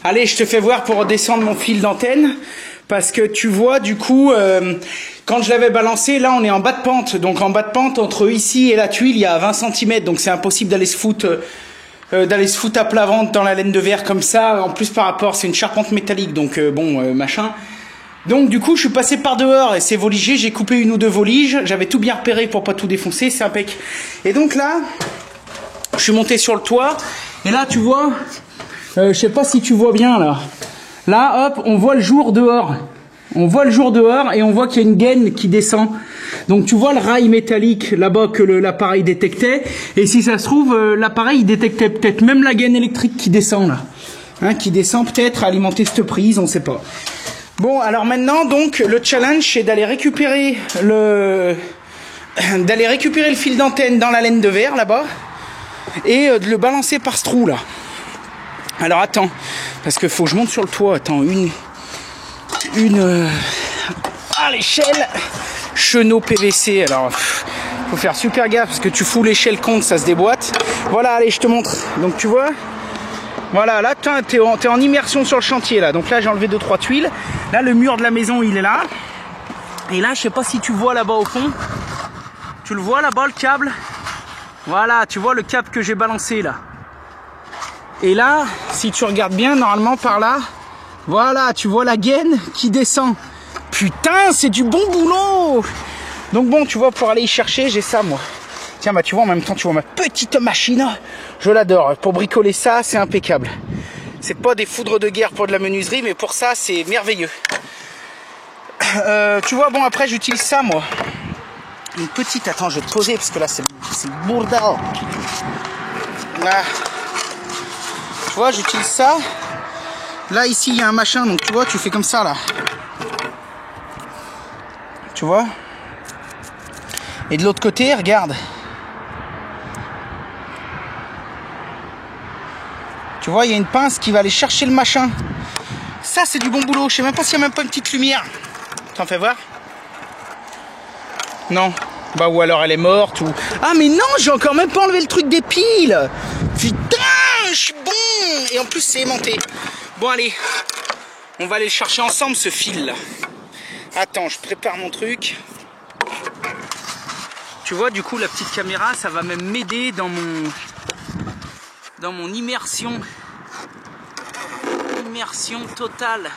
Allez, je te fais voir pour redescendre mon fil d'antenne. Parce que tu vois, du coup, quand je l'avais balancé, là on est en bas de pente. Donc en bas de pente, entre ici et la tuile, il y a 20 cm. Donc c'est impossible d'aller se foutre à plat ventre dans la laine de verre comme ça. En plus par rapport, c'est une charpente métallique. Donc machin. Donc du coup, je suis passé par dehors et c'est voligé. J'ai coupé une ou deux voliges. J'avais tout bien repéré pour pas tout défoncer. C'est impec. Et donc là, je suis monté sur le toit. Et là, tu vois, je sais pas si tu vois bien là. Là, hop, on voit le jour dehors. On voit le jour dehors et on voit qu'il y a une gaine qui descend. Donc tu vois le rail métallique là-bas que l'appareil détectait. Et si ça se trouve, l'appareil détectait peut-être même la gaine électrique qui descend là. Hein, qui descend peut-être à alimenter cette prise, on sait pas. Bon, alors maintenant, donc, le challenge, c'est d'aller récupérer le fil d'antenne dans la laine de verre là-bas. Et de le balancer par ce trou là. Alors attends, parce que faut que je monte sur le toit. Attends, à l'échelle, chenot PVC. Alors, faut faire super gaffe parce que tu fous l'échelle contre, ça se déboîte. Voilà, allez, je te montre. Donc tu vois, voilà, là t'es en immersion sur le chantier là. Donc là j'ai enlevé 2-3 tuiles. Là le mur de la maison il est là. Et là je sais pas si tu vois là-bas au fond. Tu le vois là-bas le câble? Voilà, tu vois le câble que j'ai balancé là. Et là, si tu regardes bien, normalement par là, voilà, tu vois la gaine qui descend. Putain, c'est du bon boulot. Donc bon, tu vois, pour aller y chercher, j'ai ça moi. Tiens, bah tu vois, en même temps, tu vois ma petite machine. Je l'adore. Pour bricoler ça, c'est impeccable. C'est pas des foudres de guerre pour de la menuiserie, mais pour ça, c'est merveilleux. Tu vois, bon, après, j'utilise ça moi. Une petite, attends, je vais te poser parce que là, c'est le bordel. Là. Tu vois, j'utilise ça. Là, ici, il y a un machin, donc tu vois, tu fais comme ça, là. Tu vois? Et de l'autre côté, regarde. Tu vois, il y a une pince qui va aller chercher le machin. Ça, c'est du bon boulot. Je sais même pas s'il n'y a même pas une petite lumière. T'en fais voir? Non. Bah, ou alors elle est morte, ou... Ah, mais non, j'ai encore même pas enlevé le truc des piles. Putain, je suis bon. Et en plus, c'est aimanté. Bon, allez. On va aller le chercher ensemble, ce fil-là. Attends, je prépare mon truc. Tu vois, du coup, la petite caméra, ça va même m'aider dans mon immersion. Immersion totale.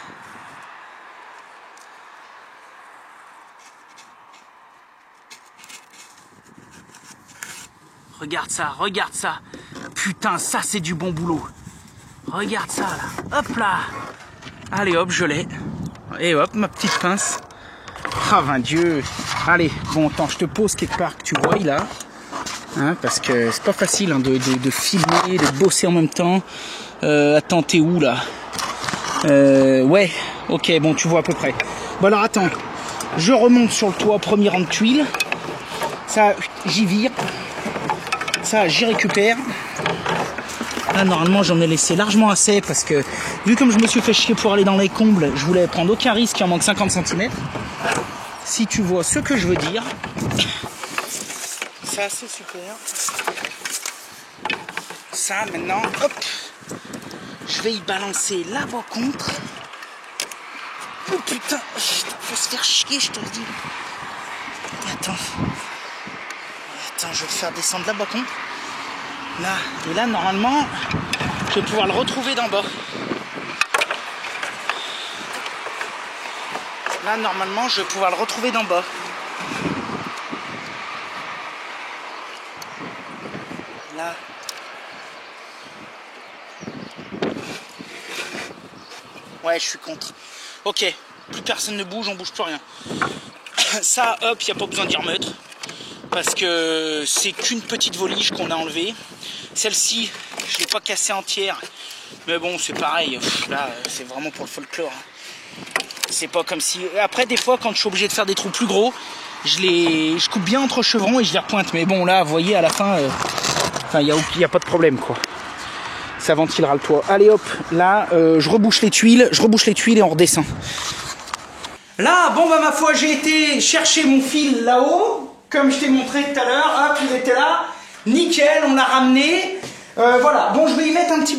Regarde ça, regarde ça. Putain, ça c'est du bon boulot. Regarde ça là. Hop là. Allez hop, je l'ai. Et hop, ma petite pince. Ah ben Dieu. Allez, bon, attends, je te pose quelque part que tu vois là. Hein, parce que c'est pas facile hein, de filmer, de bosser en même temps. Attends, t'es où là? Ouais, ok, bon, tu vois à peu près. Bon alors attends. Je remonte sur le toit, premier rang de tuiles. Ça, j'y vire. Ça, j'y récupère. Là, normalement, j'en ai laissé largement assez parce que, vu comme je me suis fait chier pour aller dans les combles, je voulais prendre aucun risque, il en manque 50 cm. Si tu vois ce que je veux dire. Ça, c'est super. Ça, maintenant, hop. Je vais y balancer la voie contre. Oh putain, faut se faire chier, je te le dis. Attends, je vais le faire descendre là-bas contre. Là, et là, normalement, je vais pouvoir le retrouver d'en bas. Là, normalement, je vais pouvoir le retrouver d'en bas. Là. Ouais, je suis contre. Ok, plus personne ne bouge, on bouge plus rien. Ça, hop, il n'y a pas besoin d'y remettre. Parce que c'est qu'une petite volige qu'on a enlevée. Celle-ci, je ne l'ai pas cassée entière. Mais bon, c'est pareil. Là, c'est vraiment pour le folklore. C'est pas comme si... Après, des fois, quand je suis obligé de faire des trous plus gros, je coupe bien entre chevrons et je les repointe. Mais bon, là, vous voyez, à la fin, il n'y a pas de problème, quoi. Ça ventilera le toit. Allez, hop, là, je rebouche les tuiles et on redescend. Là, bon, bah, ma foi, j'ai été chercher mon fil là-haut. Comme je t'ai montré tout à l'heure, hop, il était là. Nickel, on l'a ramené. Voilà, bon, je vais y mettre un petit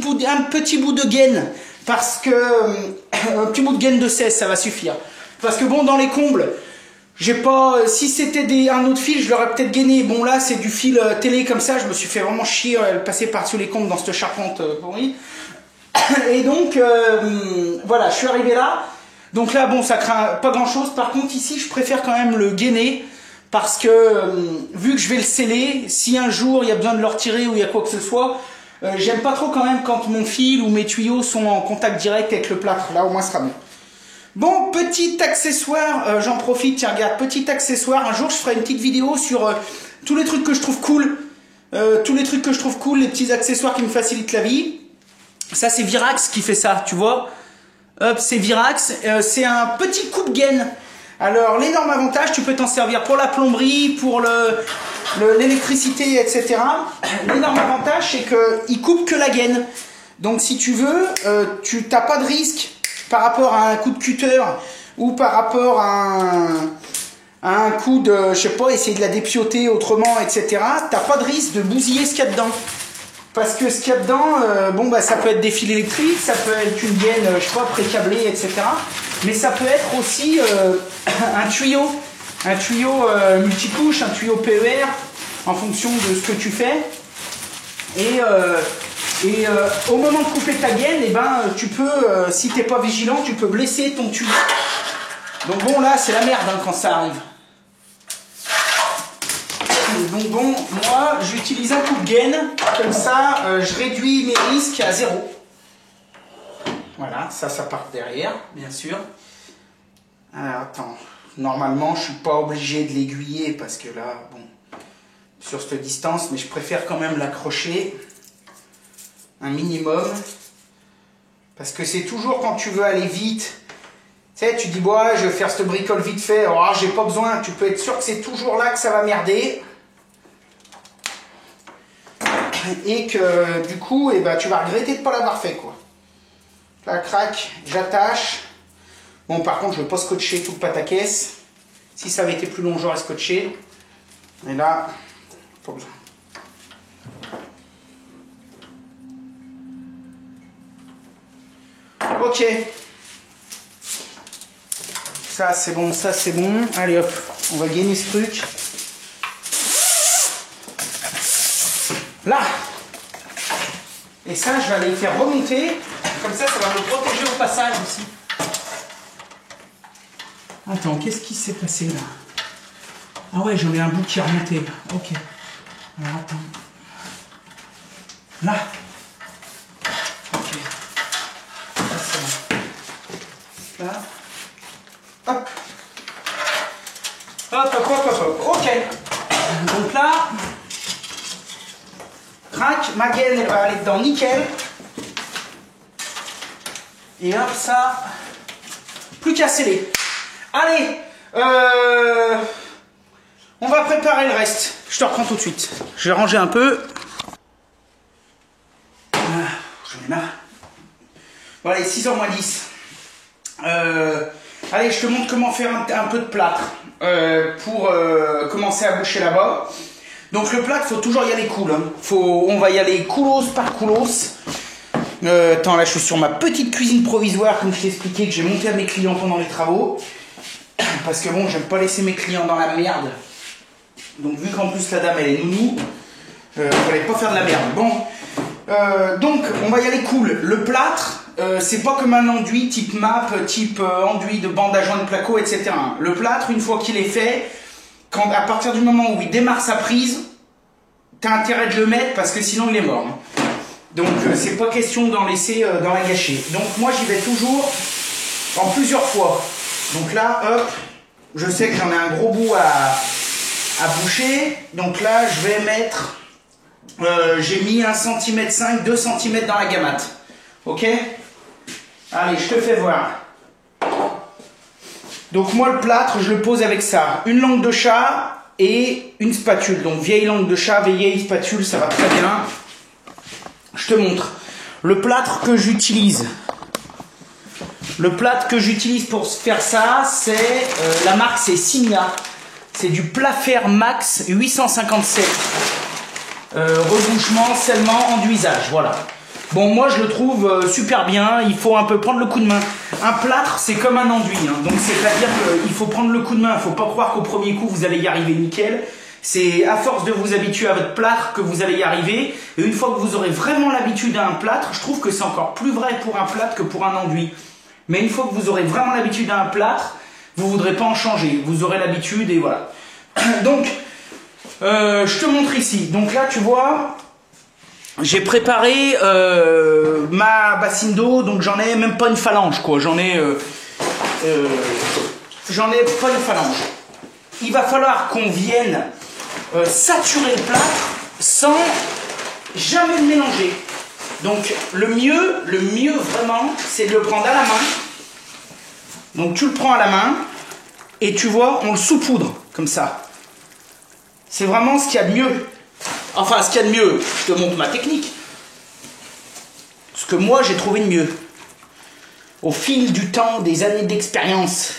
bout de gaine parce que un petit bout de gaine de 16, ça va suffire. Parce que bon, dans les combles, j'ai pas. Si c'était un autre fil, je l'aurais peut-être gainé. Bon, là, c'est du fil télé comme ça. Je me suis fait vraiment chier à le passer par-dessus les combles dans cette charpente pourrie. Et donc, voilà, je suis arrivé là. Donc là, bon, ça craint pas grand-chose. Par contre, ici, je préfère quand même le gainer. Parce que, vu que je vais le sceller, si un jour il y a besoin de le retirer ou il y a quoi que ce soit, j'aime pas trop quand même quand mon fil ou mes tuyaux sont en contact direct avec le plâtre. Là, au moins, ce sera bon. Bon, petit accessoire, j'en profite, tiens, regarde, petit accessoire. Un jour, je ferai une petite vidéo sur tous les trucs que je trouve cool. Les petits accessoires qui me facilitent la vie. Ça, c'est Virax qui fait ça, tu vois. Hop, c'est Virax. C'est un petit coupe-gaine. Alors, l'énorme avantage, tu peux t'en servir pour la plomberie, pour l'électricité, etc. L'énorme avantage, c'est qu'il coupe que la gaine. Donc, si tu veux, tu n'as pas de risque par rapport à un coup de cutter ou par rapport à un coup de, je sais pas, essayer de la dépioter autrement, etc. Tu n'as pas de risque de bousiller ce qu'il y a dedans. Parce que ce qu'il y a dedans, bon, bah, ça peut être des fils électriques, ça peut être une gaine, je sais pas, précablée, etc. Mais ça peut être aussi un tuyau multicouche, un tuyau PER, en fonction de ce que tu fais. Et au moment de couper ta gaine, eh ben, tu peux, si t'es pas vigilant, tu peux blesser ton tuyau. Donc bon, là, c'est la merde hein, quand ça arrive. Donc bon, moi, j'utilise un coupe-gaine, comme ça, je réduis mes risques à 0. Voilà, ça part derrière, bien sûr. Alors, attends, normalement, je suis pas obligé de l'aiguiller, parce que là, bon, sur cette distance, mais je préfère quand même l'accrocher un minimum, parce que c'est toujours quand tu veux aller vite, tu sais, tu dis, bon, je vais faire cette bricole vite fait, oh, j'ai pas besoin, tu peux être sûr que c'est toujours là que ça va merder. Et que du coup, eh ben, tu vas regretter de ne pas l'avoir fait, quoi. Là, crac, j'attache. Bon, par contre, je ne vais pas scotcher tout le pataquès. Si ça avait été plus long, j'aurais scotché. Et là, pas besoin. Ok. Ça, c'est bon, ça, c'est bon. Allez, hop, on va gainer ce truc. Là. Et ça, je vais aller le faire remonter. Comme ça va me protéger au passage aussi. Attends, qu'est-ce qui s'est passé là? Ah ouais, j'en ai un bout qui est remonté. Ok. Alors attends. Là. Ok. Là, c'est bon. Là. Hop. Hop, hop, hop, hop, hop. Ok. Donc là. Crac, ma gaine elle va aller dedans nickel. Et hop, ça, plus qu'à sceller. Allez, on va préparer le reste. Je te reprends tout de suite. Je vais ranger un peu. J'en ai marre. Bon, allez, 6h moins 10. Allez, je te montre comment faire un peu de plâtre pour commencer à boucher là-bas. Donc le plâtre, il faut toujours y aller cool. Hein. On va y aller coolos par coolos. Attends, là je suis sur ma petite cuisine provisoire, comme je t'ai expliqué, que j'ai monté à mes clients pendant les travaux. Parce que bon, j'aime pas laisser mes clients dans la merde. Donc vu qu'en plus la dame elle est nounou, fallait pas faire de la merde. Bon, donc on va y aller cool. Le plâtre, c'est pas comme un enduit type map, type enduit de bande à joint de placo, etc. Le plâtre, une fois qu'il est fait, à partir du moment où il démarre sa prise, t'as intérêt de le mettre parce que sinon il est mort. Donc c'est pas question d'en laisser dans la gâchée. Donc moi j'y vais toujours en plusieurs fois. Donc là, hop, je sais que j'en ai un gros bout à boucher. Donc là je vais mettre, j'ai mis 1,5 cm, 2 cm dans la gamate. Ok? Allez, je te fais voir. Donc moi le plâtre, je le pose avec ça. Une langue de chat et une spatule. Donc vieille langue de chat, vieille spatule, ça va très bien. Je te montre. Le plâtre que j'utilise. Le plâtre que j'utilise pour faire ça, c'est la marque, c'est Signa. C'est du Plafer Max 857. Rebouchement, scellement, enduisage. Voilà. Bon, moi je le trouve super bien, il faut un peu prendre le coup de main. Un plâtre, c'est comme un enduit, hein. Donc c'est-à-dire qu'il faut prendre le coup de main, il ne faut pas croire qu'au premier coup vous allez y arriver nickel. C'est à force de vous habituer à votre plâtre que vous allez y arriver. Et une fois que vous aurez vraiment l'habitude à un plâtre, je trouve que c'est encore plus vrai pour un plâtre que pour un enduit. Mais une fois que vous aurez vraiment l'habitude à un plâtre, vous ne voudrez pas en changer. Vous aurez l'habitude et voilà. Donc, je te montre ici. Donc là, tu vois, j'ai préparé ma bassine d'eau. Donc j'en ai même pas une phalange, quoi. J'en ai pas une phalange. Il va falloir qu'on vienne saturer le plâtre sans jamais le mélanger. Donc le mieux vraiment, c'est de le prendre à la main. Donc tu le prends à la main et tu vois, on le saupoudre comme ça. C'est vraiment ce qu'il y a de mieux. Enfin, ce qu'il y a de mieux, je te montre ma technique. Ce que moi j'ai trouvé de mieux. Au fil du temps, des années d'expérience.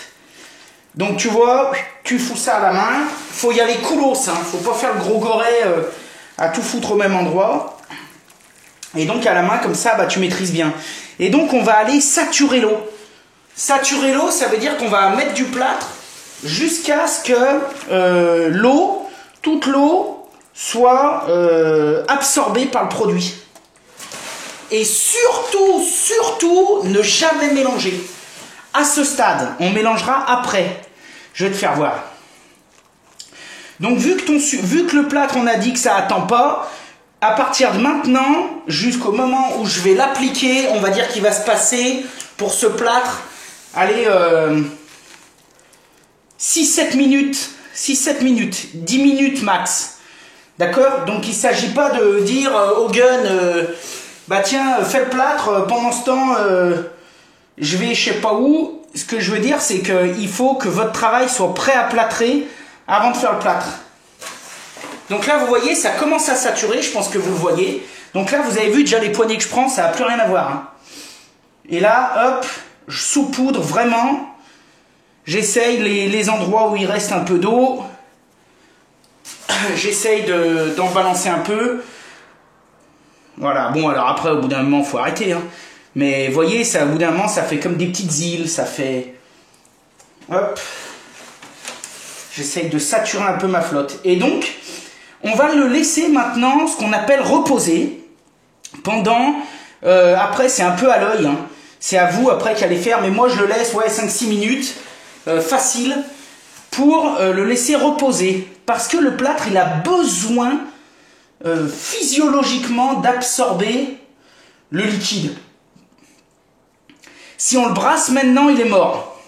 Donc tu vois, tu fous ça à la main. Faut y aller coolos, hein. Faut pas faire le gros goret à tout foutre au même endroit. Et donc à la main, comme ça, bah, tu maîtrises bien. Et donc on va aller saturer l'eau. Saturer l'eau, ça veut dire qu'on va mettre du plâtre jusqu'à ce que toute l'eau soit absorbée par le produit. Et surtout, ne jamais mélanger. À ce stade, on mélangera après. Je vais te faire voir. Donc vu que le plâtre, on a dit que ça attend pas, à partir de maintenant, jusqu'au moment où je vais l'appliquer, on va dire qu'il va se passer pour ce plâtre, allez, 6-7 minutes, 10 minutes max. D'accord? Donc il ne s'agit pas de dire au gun, bah tiens, fais le plâtre, pendant ce temps, je vais je sais pas où. Ce que je veux dire, c'est qu'il faut que votre travail soit prêt à plâtrer avant de faire le plâtre. Donc là, vous voyez, ça commence à saturer, je pense que vous le voyez. Donc là, vous avez vu déjà les poignées que je prends, ça n'a plus rien à voir, hein. Et là, hop, je saupoudre vraiment. J'essaye les endroits où il reste un peu d'eau. J'essaye d'en balancer un peu. Voilà, bon, alors après, au bout d'un moment, il faut arrêter, hein. Mais vous voyez, ça, au bout d'un moment, ça fait comme des petites îles, ça fait... Hop. J'essaye de saturer un peu ma flotte. Et donc, on va le laisser maintenant, ce qu'on appelle reposer, pendant... après, c'est un peu à l'œil, hein. C'est à vous, après, qu'à les faire. Mais moi, je le laisse, ouais, 5-6 minutes, facile, pour le laisser reposer. Parce que le plâtre, il a besoin, physiologiquement, d'absorber le liquide. Si on le brasse maintenant, il est mort.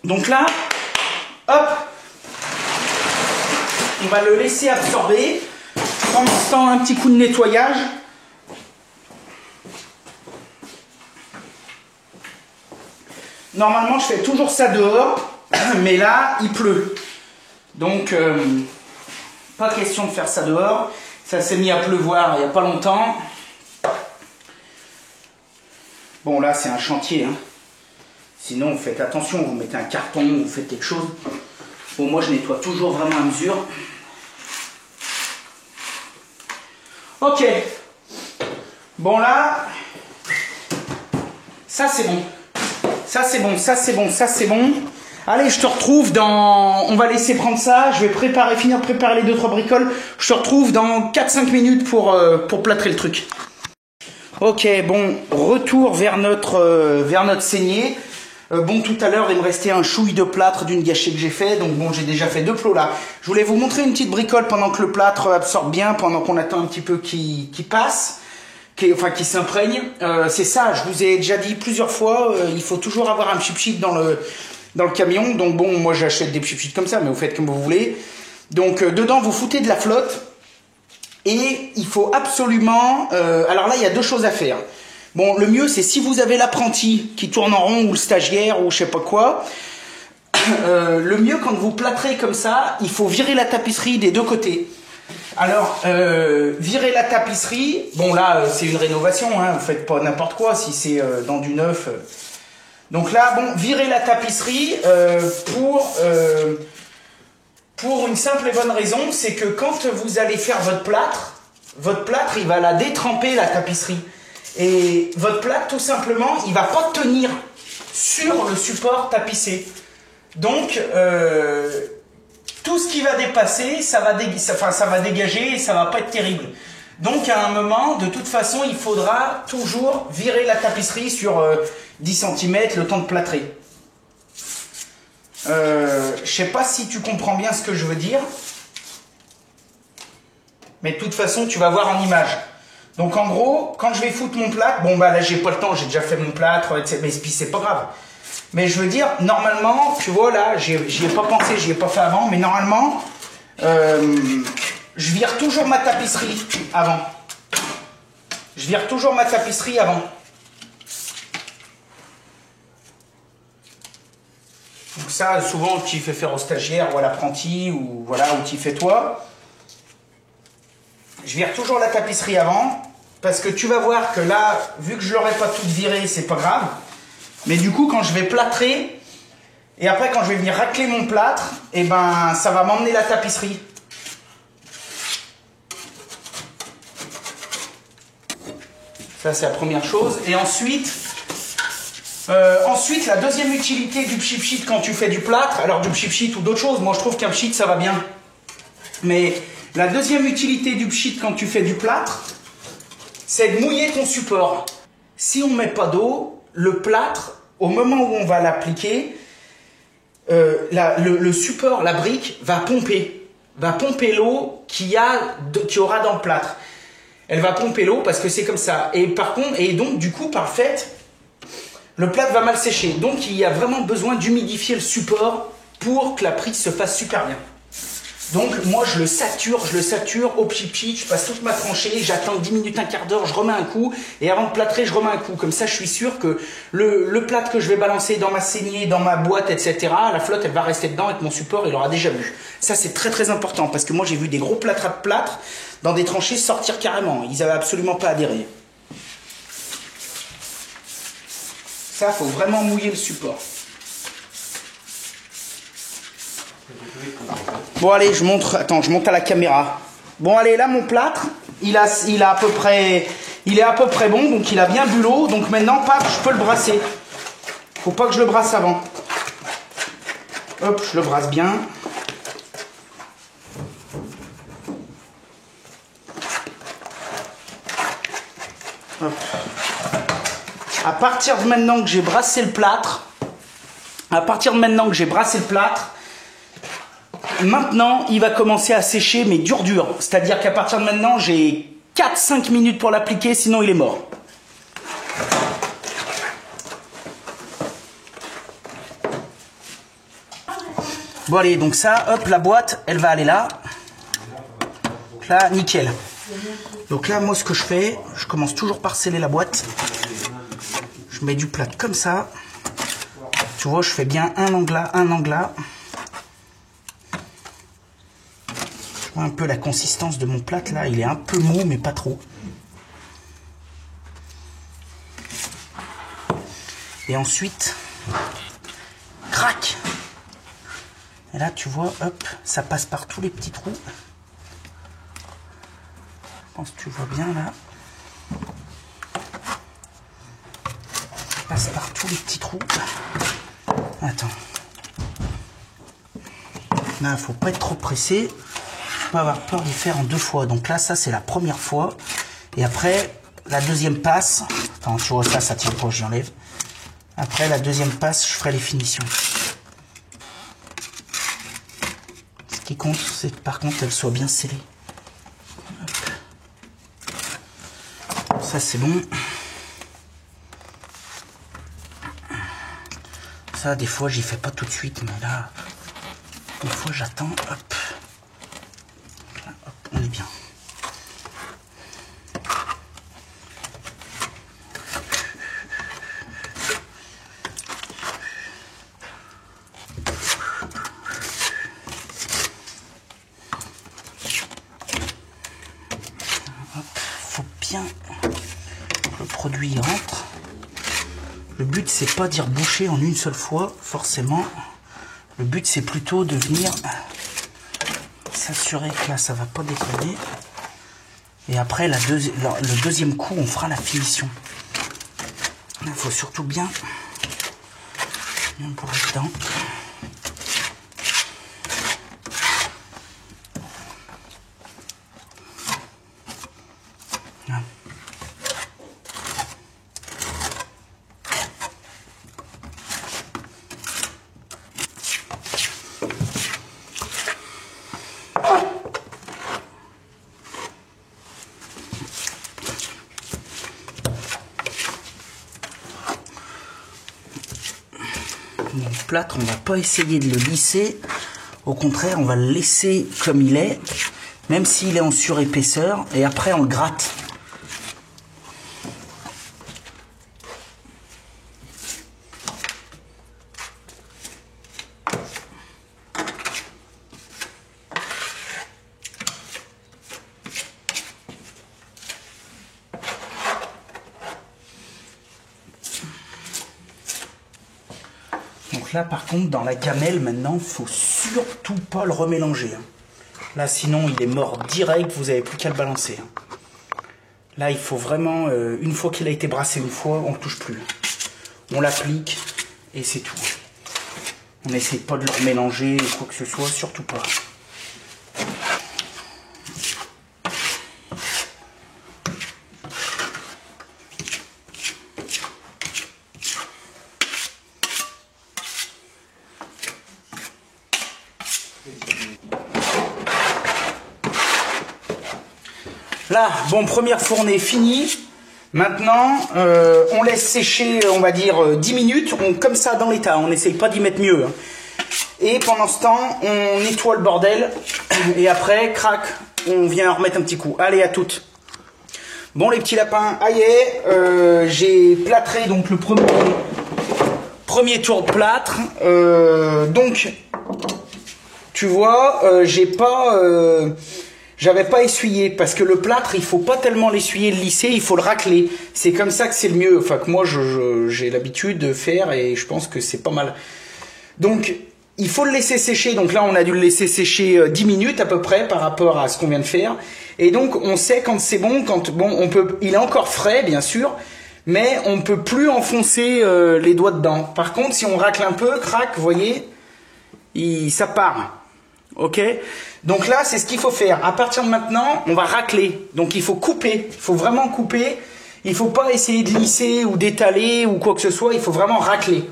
Donc là, hop, on va le laisser absorber. Pendant ce temps, un petit coup de nettoyage. Normalement, je fais toujours ça dehors, mais là, il pleut. Donc, pas question de faire ça dehors. Ça s'est mis à pleuvoir il n'y a pas longtemps. Bon, là, c'est un chantier, hein. Sinon, faites attention, vous mettez un carton, vous faites quelque chose. Bon, moi, je nettoie toujours vraiment à mesure. Ok. Bon, là, ça, c'est bon. Ça, c'est bon, ça, c'est bon, ça, c'est bon. Allez, je te retrouve dans... On va laisser prendre ça. Je vais finir de préparer les 2-3 bricoles. Je te retrouve dans 4-5 minutes pour plâtrer le truc. Ok, bon, retour vers notre saignée. Bon, tout à l'heure, il me restait un chouille de plâtre d'une gâchée que j'ai fait. Donc bon, j'ai déjà fait 2 plots là. Je voulais vous montrer une petite bricole pendant que le plâtre absorbe bien, pendant qu'on attend un petit peu qu'il passe, qu'il s'imprègne. C'est ça, je vous ai déjà dit plusieurs fois, il faut toujours avoir un pchit-pchit dans le camion. Donc bon, moi j'achète des pchit-pchits comme ça, mais vous faites comme vous voulez. Donc dedans, vous foutez de la flotte. Et il faut absolument... alors là, il y a 2 choses à faire. Bon, le mieux, c'est si vous avez l'apprenti qui tourne en rond ou le stagiaire ou je sais pas quoi, le mieux quand vous plâtrez comme ça, il faut virer la tapisserie des 2 côtés. Alors, virer la tapisserie, bon là, c'est une rénovation, hein, vous faites pas n'importe quoi si c'est dans du neuf. Donc là, bon, virer la tapisserie pour une simple et bonne raison, c'est que quand vous allez faire votre plâtre, il va la détremper, la tapisserie. Et votre plâtre, tout simplement, il ne va pas tenir sur le support tapissé. Donc, tout ce qui va dépasser, ça va dégager et ça va pas être terrible. Donc, à un moment, de toute façon, il faudra toujours virer la tapisserie sur 10 cm, le temps de plâtrer. Je sais pas si tu comprends bien ce que je veux dire. Mais de toute façon, tu vas voir en image. Donc, en gros, quand je vais foutre mon plâtre, bon, bah là, j'ai pas le temps, j'ai déjà fait mon plâtre, etc. Mais puis, c'est pas grave. Mais je veux dire, normalement, tu vois, là, j'y ai pas pensé, j'y ai pas fait avant, mais normalement, je vire toujours ma tapisserie avant. Je vire toujours ma tapisserie avant. Donc ça, souvent, tu fais faire au stagiaire ou à l'apprenti, ou voilà, ou tu fais toi. Je vire toujours la tapisserie avant, parce que tu vas voir que là, vu que je l'aurais pas toute virée, c'est pas grave. Mais du coup, quand je vais plâtrer, et après quand je vais venir racler mon plâtre, et ben ça va m'emmener la tapisserie. Ça, c'est la première chose. Et ensuite, la deuxième utilité du pchit quand tu fais du plâtre, alors du pchit ou d'autres choses, moi je trouve qu'un pchit ça va bien. Mais la deuxième utilité du pchit quand tu fais du plâtre, c'est de mouiller ton support. Si on ne met pas d'eau, le plâtre, au moment où on va l'appliquer, le support, la brique, va pomper l'eau qu'il y aura dans le plâtre. Elle va pomper l'eau parce que c'est comme ça. Et par contre, et donc du coup, par fait, le plâtre va mal sécher. Donc il y a vraiment besoin d'humidifier le support pour que la prise se fasse super bien. Donc moi je le sature au pchit, je passe toute ma tranchée, j'attends 10 minutes, un quart d'heure, je remets un coup, et avant de plâtrer, je remets un coup. Comme ça, je suis sûr que le plâtre que je vais balancer dans ma saignée, dans ma boîte, etc., la flotte, elle va rester dedans et que mon support, il aura déjà bu. Ça, c'est très très important, parce que moi j'ai vu des gros plâtres à plâtre dans des tranchées sortir carrément. Ils n'avaient absolument pas adhéré. Ça, faut vraiment mouiller le support. Bon allez, je monte à la caméra. Bon allez, là mon plâtre, il est à peu près bon, donc il a bien bu l'eau. Donc maintenant, je peux le brasser. Faut pas que je le brasse avant. Hop, je le brasse bien. Hop. À partir de maintenant que j'ai brassé le plâtre, maintenant, il va commencer à sécher, mais dur. C'est-à-dire qu'à partir de maintenant, j'ai 4-5 minutes pour l'appliquer, sinon il est mort. Bon allez, donc ça, hop, la boîte, elle va aller là. Donc là, nickel. Donc là, moi, ce que je fais, je commence toujours par sceller la boîte. Je mets du plâtre comme ça. Tu vois, je fais bien un angle là. Un peu la consistance de mon plâtre là, il est un peu mou mais pas trop. Et ensuite, crac. Et là tu vois, hop, ça passe par tous les petits trous. Je pense que tu vois bien là. Ça passe par tous les petits trous. Attends. Là, faut pas être trop pressé. Pas avoir peur d'y faire en 2 fois. Donc là, ça c'est la première fois. Et après, la deuxième passe. Attends, tu vois, ça tient pas, j'y enlève. Après, la deuxième passe, je ferai les finitions. Ce qui compte, c'est que par contre, elle soit bien scellée. Hop. Ça, c'est bon. Ça, des fois, j'y fais pas tout de suite. Mais là, des fois, j'attends. Hop. On est bien. Faut bien que le produit rentre. Le but c'est pas d'y reboucher en une seule fois, forcément. Le but c'est plutôt de venir s'assurer que là ça va pas décoller Et après, le deuxième coup, on fera la finition. Il faut surtout bien pour être dedans. Voilà. Le plâtre, on va pas essayer de le lisser, au contraire on va le laisser comme il est, même s'il est en surépaisseur, et après on le gratte. Donc là, par contre, dans la gamelle, maintenant, faut surtout pas le remélanger. Là, sinon, il est mort direct, vous n'avez plus qu'à le balancer. Là, il faut vraiment, une fois qu'il a été brassé une fois, on ne le touche plus. On l'applique et c'est tout. On n'essaie pas de le remélanger ou quoi que ce soit, surtout pas. Là, bon, première fournée finie. Maintenant, on laisse sécher, on va dire, 10 minutes. Comme ça, dans l'état. On n'essaye pas d'y mettre mieux. Et pendant ce temps, on nettoie le bordel. Et après, crac, on vient remettre un petit coup. Allez, à toutes. Bon, les petits lapins, aïe, j'ai plâtré donc le premier tour de plâtre. Donc, tu vois, j'avais pas essuyé parce que le plâtre, il faut pas tellement l'essuyer, le lisser, il faut le racler. C'est comme ça que c'est le mieux. Enfin, que moi, j'ai l'habitude de faire et je pense que c'est pas mal. Donc, il faut le laisser sécher. Donc là, on a dû le laisser sécher 10 minutes à peu près par rapport à ce qu'on vient de faire. Et donc, on sait quand c'est bon, il est encore frais, bien sûr, mais on peut plus enfoncer les doigts dedans. Par contre, si on racle un peu, crac, vous voyez, ça part. Ok, donc là c'est ce qu'il faut faire. À partir de maintenant, on va racler. Donc il faut couper, il faut vraiment couper. Il ne faut pas essayer de lisser ou d'étaler ou quoi que ce soit. Il faut vraiment racler.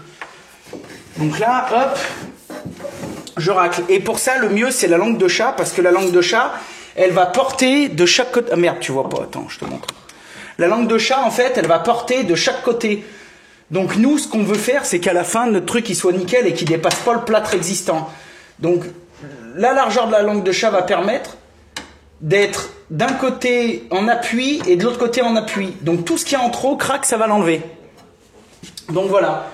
Donc là, hop, je racle. Et pour ça, le mieux c'est la langue de chat parce que la langue de chat, elle va porter de chaque côté. Ah merde, tu vois pas. Attends, je te montre. La langue de chat, en fait, elle va porter de chaque côté. Donc nous, ce qu'on veut faire, c'est qu'à la fin, notre truc il soit nickel et qu'il dépasse pas le plâtre existant. Donc la largeur de la langue de chat va permettre d'être d'un côté en appui et de l'autre côté en appui. Donc tout ce qui est en trop, crac, ça va l'enlever. Donc voilà.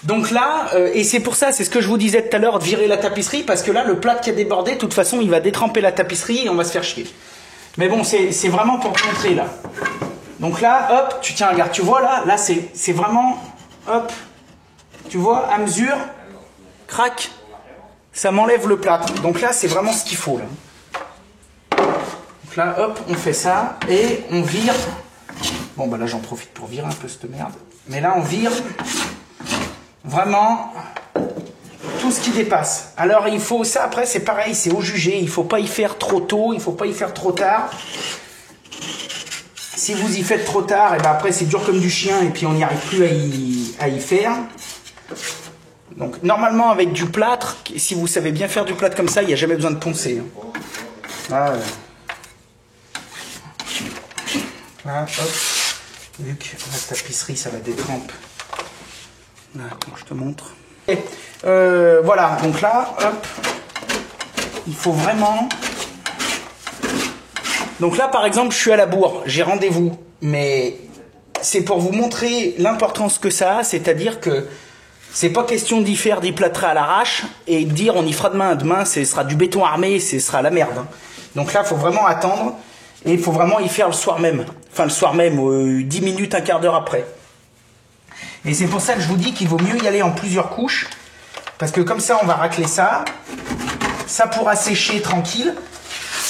Donc là, et c'est pour ça, c'est ce que je vous disais tout à l'heure, de virer la tapisserie, parce que là, le plâtre qui a débordé, de toute façon, il va détremper la tapisserie et on va se faire chier. Mais bon, c'est vraiment pour te montrer là. Donc là, hop, tu tiens, regarde, tu vois là c'est vraiment, hop, tu vois, à mesure, crac. Ça m'enlève le plâtre. Donc là, c'est vraiment ce qu'il faut. Là. Donc là, hop, on fait ça et on vire. Bon, bah là, j'en profite pour virer un peu cette merde. Mais là, on vire vraiment tout ce qui dépasse. Alors, il faut ça, après, c'est pareil, c'est au jugé. Il ne faut pas y faire trop tôt, il ne faut pas y faire trop tard. Si vous y faites trop tard, et ben après, c'est dur comme du chien et puis on n'y arrive plus à y faire. Donc normalement avec du plâtre, si vous savez bien faire du plâtre comme ça, il n'y a jamais besoin de poncer. Là, là, hop, vu que la tapisserie ça la détrempe. Là, attends, je te montre. Et, voilà, donc là, hop, il faut vraiment... Donc là par exemple, je suis à la bourre, j'ai rendez-vous, mais c'est pour vous montrer l'importance que ça a, c'est-à-dire que c'est pas question d'y faire d'y plâtrer à l'arrache et de dire on y fera demain. Demain, ce sera du béton armé, ce sera la merde. Hein. Donc là, il faut vraiment attendre et il faut vraiment y faire le soir même. Enfin, le soir même, 10 minutes, un quart d'heure après. Et c'est pour ça que je vous dis qu'il vaut mieux y aller en plusieurs couches parce que comme ça, on va racler ça. Ça pourra sécher tranquille.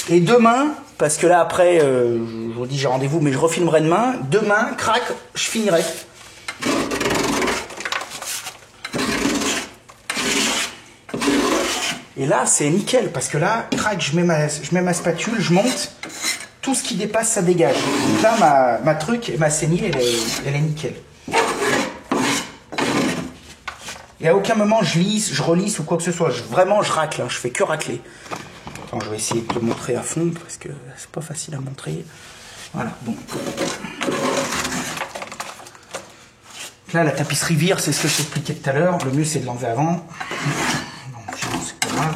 Et demain, parce que là après, je vous dis j'ai rendez-vous, mais je refilmerai demain. Demain, crac, je finirai. Et là, c'est nickel, parce que là, crac, je mets ma spatule, je monte, tout ce qui dépasse, ça dégage. Donc là, ma truc, ma saignée, elle est nickel. Et à aucun moment, je lisse, je relisse ou quoi que ce soit. Vraiment, je racle, hein, je fais que racler. Attends, je vais essayer de te le montrer à fond, parce que c'est pas facile à montrer. Voilà, bon. Là, la tapisserie vire, c'est ce que je t'expliquais tout à l'heure. Le mieux, c'est de l'enlever avant. Donc, sinon, c'est pas grave.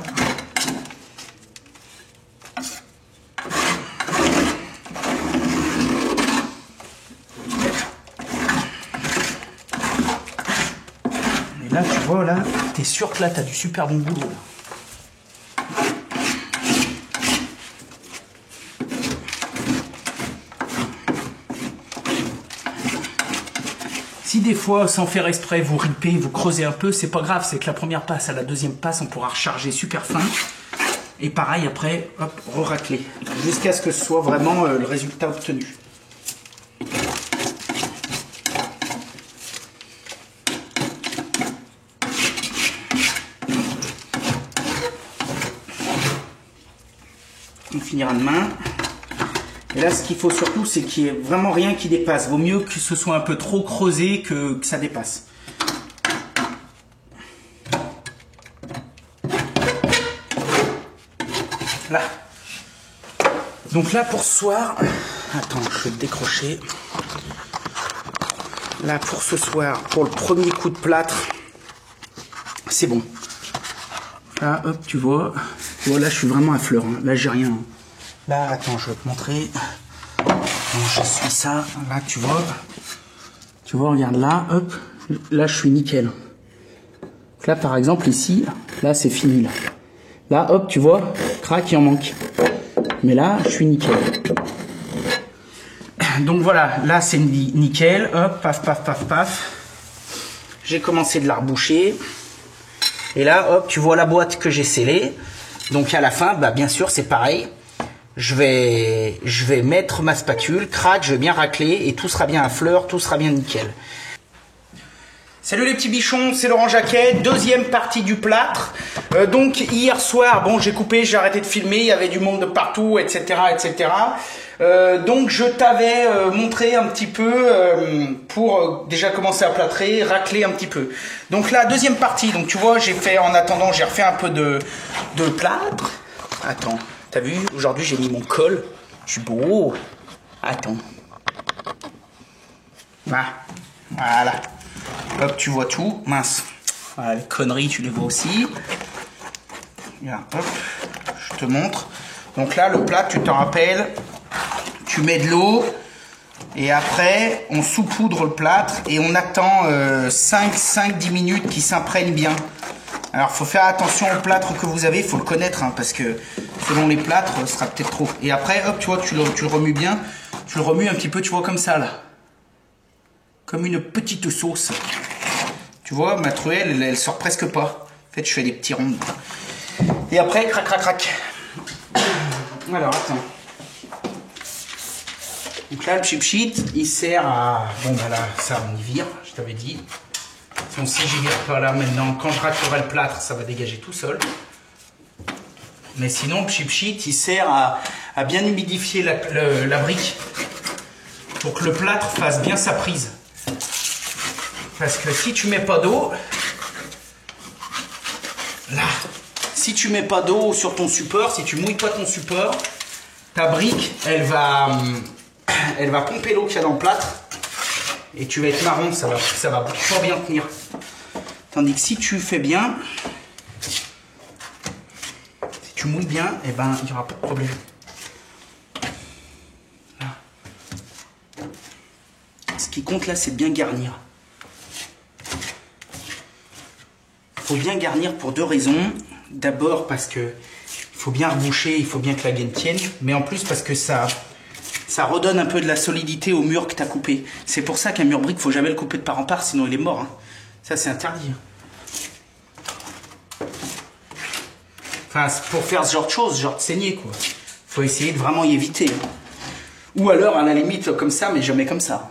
Et là, tu vois, là, t'es sûr que là, t'as du super bon boulot. Là. Si des fois, sans faire exprès, vous ripez, vous creusez un peu, c'est pas grave, c'est que la première passe à la deuxième passe, on pourra recharger super fin. Et pareil, après, hop, re-racler. Jusqu'à ce que ce soit vraiment le résultat obtenu. On finira demain. Et là, ce qu'il faut surtout, c'est qu'il n'y ait vraiment rien qui dépasse. Vaut mieux que ce soit un peu trop creusé que ça dépasse. Là. Donc là, pour ce soir... Attends, je vais le décrocher. Là, pour ce soir, pour le premier coup de plâtre, c'est bon. Là, hop, tu vois. Là, je suis vraiment à fleur. Hein. Là, j'ai rien. Hein. Là, attends, je vais te montrer. Je suis ça. Là, tu vois. Tu vois, regarde là, hop. Là, je suis nickel. Là, par exemple, ici, là, c'est fini. Là. Là, hop, tu vois, crac, il en manque. Mais là, je suis nickel. Donc voilà, là, c'est nickel. Hop, paf, paf, paf, paf. J'ai commencé de la reboucher. Et là, hop, tu vois la boîte que j'ai scellée. Donc à la fin, bah, bien sûr, c'est pareil. Je vais mettre ma spatule, crac, je vais bien racler et tout sera bien à fleur, tout sera bien nickel. Salut les petits bichons, c'est Laurent Jacquet, deuxième partie du plâtre. Donc hier soir, bon j'ai coupé, j'ai arrêté de filmer, il y avait du monde de partout, etc. etc. Donc je t'avais montré un petit peu pour déjà commencer à plâtrer, racler un petit peu. Donc la deuxième partie, donc tu vois, j'ai fait en attendant, j'ai refait un peu de plâtre. Attends. T'as vu, aujourd'hui j'ai mis mon col. Je suis beau. Attends. Voilà. Hop, tu vois tout. Mince. Voilà, les conneries, tu les vois aussi. Là, hop, je te montre. Donc là, le plâtre, tu t'en rappelles. Tu mets de l'eau. Et après, on saupoudre le plâtre. Et on attend 5-10 minutes qu'il s'imprègne bien. Alors, il faut faire attention au plâtre que vous avez. Il faut le connaître, hein, parce que selon les plâtres, ce sera peut-être trop. Et après, hop, tu vois, tu le remues bien. Tu le remues un petit peu, tu vois, comme ça, là. Comme une petite sauce. Tu vois, ma truelle, elle sort presque pas. En fait, je fais des petits ronds. Et après, crac, crac, crac. Alors, attends. Donc là, le chip sheet, il sert à... Bon, bah là, ça, on y vire, je t'avais dit. Donc si j'y vire pas là maintenant, quand je raclerai le plâtre, ça va dégager tout seul. Mais sinon, le chip sheet, il sert à bien humidifier la brique pour que le plâtre fasse bien sa prise. Parce que si tu mets pas d'eau, là, si tu mets pas d'eau sur ton support, si tu mouilles pas ton support, ta brique, elle va pomper l'eau qu'il y a dans le plâtre et tu vas être marron, ça va pas bien tenir. Tandis que si tu fais bien, si tu mouilles bien, eh ben, il n'y aura pas de problème. Là. Ce qui compte là, c'est de bien garnir. Il faut bien garnir pour deux raisons. D'abord parce que il faut bien reboucher, il faut bien que la gaine tienne, mais en plus parce que ça redonne un peu de la solidité au mur que tu as coupé. C'est pour ça qu'un mur brique, il ne faut jamais le couper de part en part, sinon il est mort. Hein. Ça, c'est interdit. Enfin, pour faire ce genre de choses, genre de saigner, quoi. Faut essayer de vraiment y éviter. Ou alors, à la limite, comme ça, mais jamais comme ça.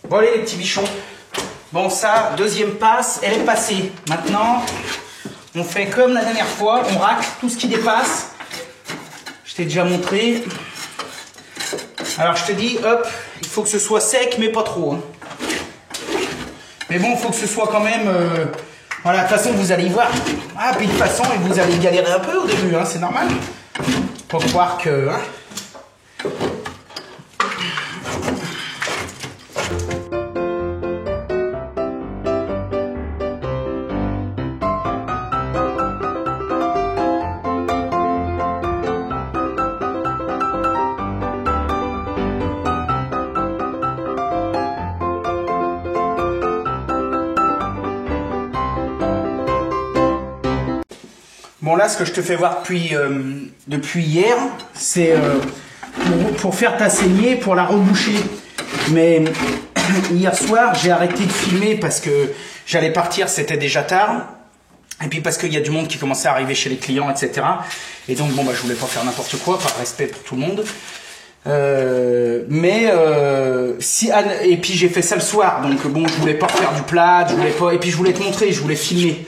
Bon allez les petits bichons, bon ça, deuxième passe, elle est passée. Maintenant, on fait comme la dernière fois, on racle tout ce qui dépasse. Je t'ai déjà montré. Alors je te dis, hop, il faut que ce soit sec mais pas trop. Hein. Mais bon, il faut que ce soit quand même... voilà, de toute façon vous allez y voir. Ah, puis de toute façon, vous allez galérer un peu au début, hein, c'est normal. Faut croire que... Hein, bon là, ce que je te fais voir depuis hier, c'est pour faire ta saignée, pour la reboucher. Mais hier soir, j'ai arrêté de filmer parce que j'allais partir, c'était déjà tard. Et puis parce qu'il y a du monde qui commençait à arriver chez les clients, etc. Et donc bon, bah, je voulais pas faire n'importe quoi, par respect pour tout le monde. Et puis j'ai fait ça le soir, donc bon, je voulais pas refaire du plat, et puis je voulais te montrer, je voulais filmer.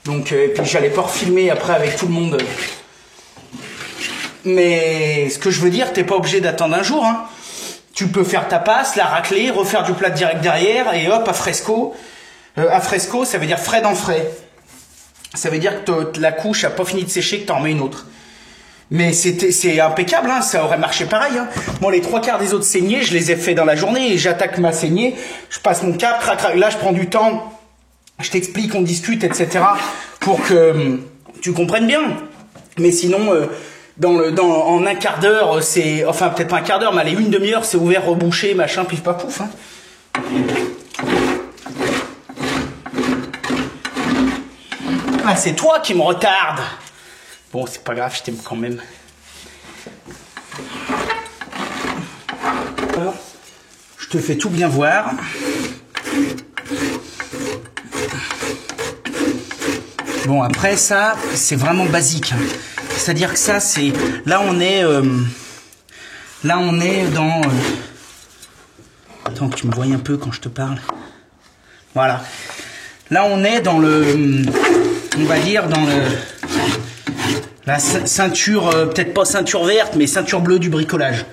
Donc, et puis j'allais pas refilmer après avec tout le monde. Mais ce que je veux dire, t'es pas obligé d'attendre un jour. Hein. Tu peux faire ta passe, la racler, refaire du plat direct derrière, et hop, à fresco. À fresco, ça veut dire frais dans frais. Ça veut dire que la couche a pas fini de sécher, que t'en remets une autre. Mais c'est impeccable, hein, ça aurait marché pareil. Hein. Moi, les 3/4 des autres saignées, je les ai fait dans la journée, et j'attaque ma saignée, je passe mon cap, là je prends du temps. Je t'explique, on discute, etc. pour que tu comprennes bien. Mais sinon, en un quart d'heure, c'est... Enfin, peut-être pas un quart d'heure, mais allez, une demi-heure, c'est ouvert, rebouché, machin, pif, pas pouf. Hein. Ah, c'est toi qui me retarde. Bon, c'est pas grave, je t'aime quand même. Alors, je te fais tout bien voir. Bon, après ça, c'est vraiment basique. C'est-à-dire que ça, c'est... Là, on est dans... Attends, que tu me voyes un peu quand je te parle. Voilà. Là, on est dans le... On va dire dans le... La ceinture, peut-être pas ceinture verte, mais ceinture bleue du bricolage.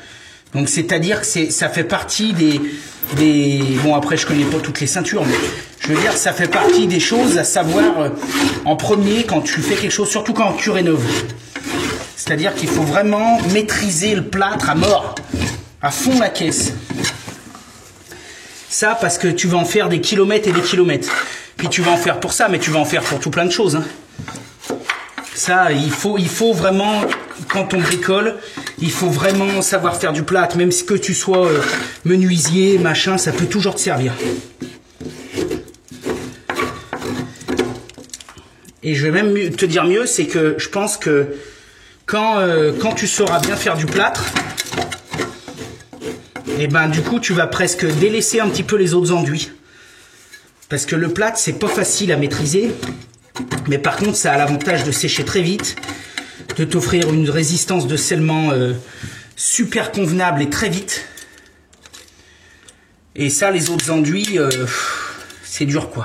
Donc, c'est-à-dire que ça fait partie des... Bon, après, je connais pas toutes les ceintures, mais... Je veux dire, ça fait partie des choses à savoir en premier quand tu fais quelque chose, surtout quand tu rénoves. C'est-à-dire qu'il faut vraiment maîtriser le plâtre à mort, à fond la caisse. Ça, parce que tu vas en faire des kilomètres et des kilomètres. Puis tu vas en faire pour ça, mais tu vas en faire pour tout plein de choses. Hein. Ça, il faut vraiment, quand on bricole, il faut vraiment savoir faire du plâtre. Même si que tu sois menuisier, machin, ça peut toujours te servir. Et je vais même te dire mieux, c'est que je pense que quand tu sauras bien faire du plâtre, et ben du coup tu vas presque délaisser un petit peu les autres enduits. Parce que le plâtre, c'est pas facile à maîtriser, mais par contre ça a l'avantage de sécher très vite, de t'offrir une résistance de scellement super convenable et très vite. Et ça, les autres enduits, c'est dur quoi.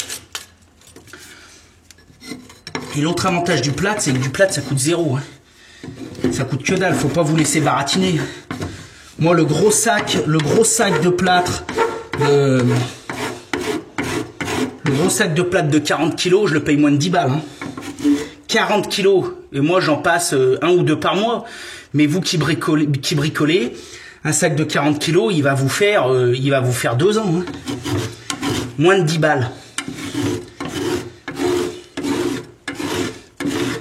Et l'autre avantage du plâtre, c'est que du plâtre, ça coûte zéro. Hein. Ça coûte que dalle, faut pas vous laisser baratiner. Moi, le gros sac de plâtre, le gros sac de plâtre de 40 kg, je le paye moins de 10 balles. Hein. 40 kg, et moi j'en passe 1 ou 2 par mois. Mais vous qui bricolez, un sac de 40 kilos, il va vous faire 2 ans. Hein. Moins de 10 balles.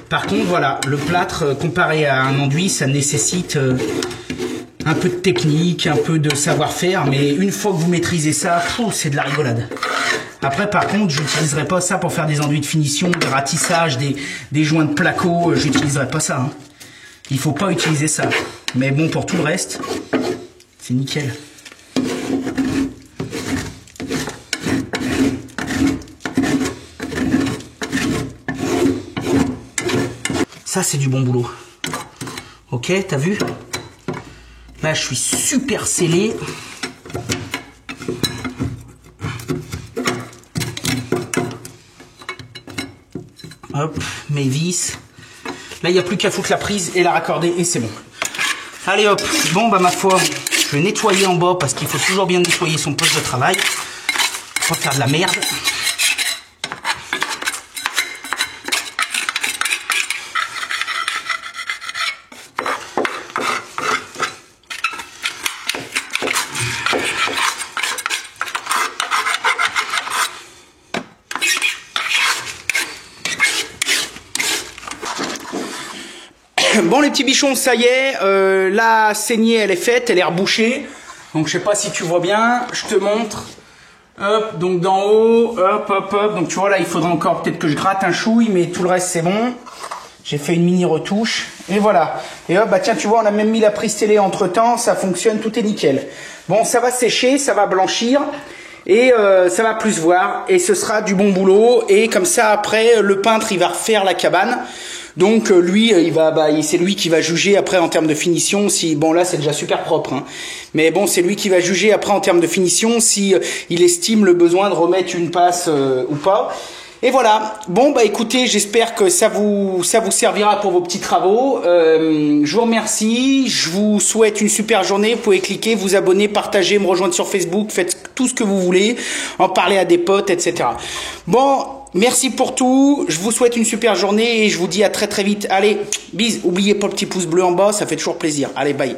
Par contre, voilà, le plâtre, comparé à un enduit, ça nécessite un peu de technique, un peu de savoir-faire, mais une fois que vous maîtrisez ça, c'est de la rigolade. Après, par contre, je n'utiliserai pas ça pour faire des enduits de finition, des ratissages, des joints de placo, j'utiliserai pas ça. Hein. Il faut pas utiliser ça. Mais bon, pour tout le reste, c'est nickel. Ça, c'est du bon boulot. Ok, t'as vu? Là, je suis super scellé. Hop, mes vis. Là, il n'y a plus qu'à foutre la prise et la raccorder et c'est bon. Allez hop, bon bah ma foi, je vais nettoyer en bas parce qu'il faut toujours bien nettoyer son poste de travail. Pas faire de la merde. Bon les petits bichons, ça y est, la saignée elle est faite, elle est rebouchée. Donc je sais pas si tu vois bien, je te montre. Hop, donc d'en haut, hop, hop, hop. Donc tu vois là, il faudra encore peut-être que je gratte un chouille, mais tout le reste c'est bon. J'ai fait une mini retouche et voilà. Et hop, bah tiens, tu vois, on a même mis la prise télé entre temps, ça fonctionne, tout est nickel. Bon, ça va sécher, ça va blanchir. Et ça va plus se voir et ce sera du bon boulot. Et comme ça après le peintre il va refaire la cabane. Donc lui c'est lui qui va juger après en termes de finition si bon là c'est déjà super propre hein. Mais bon c'est lui qui va juger après en termes de finition si il estime le besoin de remettre une passe ou pas. Et voilà, bon bah écoutez, j'espère que ça vous servira pour vos petits travaux. Je vous remercie, je vous souhaite une super journée. Vous pouvez cliquer, vous abonner, partager, me rejoindre sur Facebook, faites tout ce que vous voulez, en parler à des potes, etc. Bon, merci pour tout, je vous souhaite une super journée et je vous dis à très très vite. Allez, bis, oubliez pas le petit pouce bleu en bas, ça fait toujours plaisir. Allez, bye.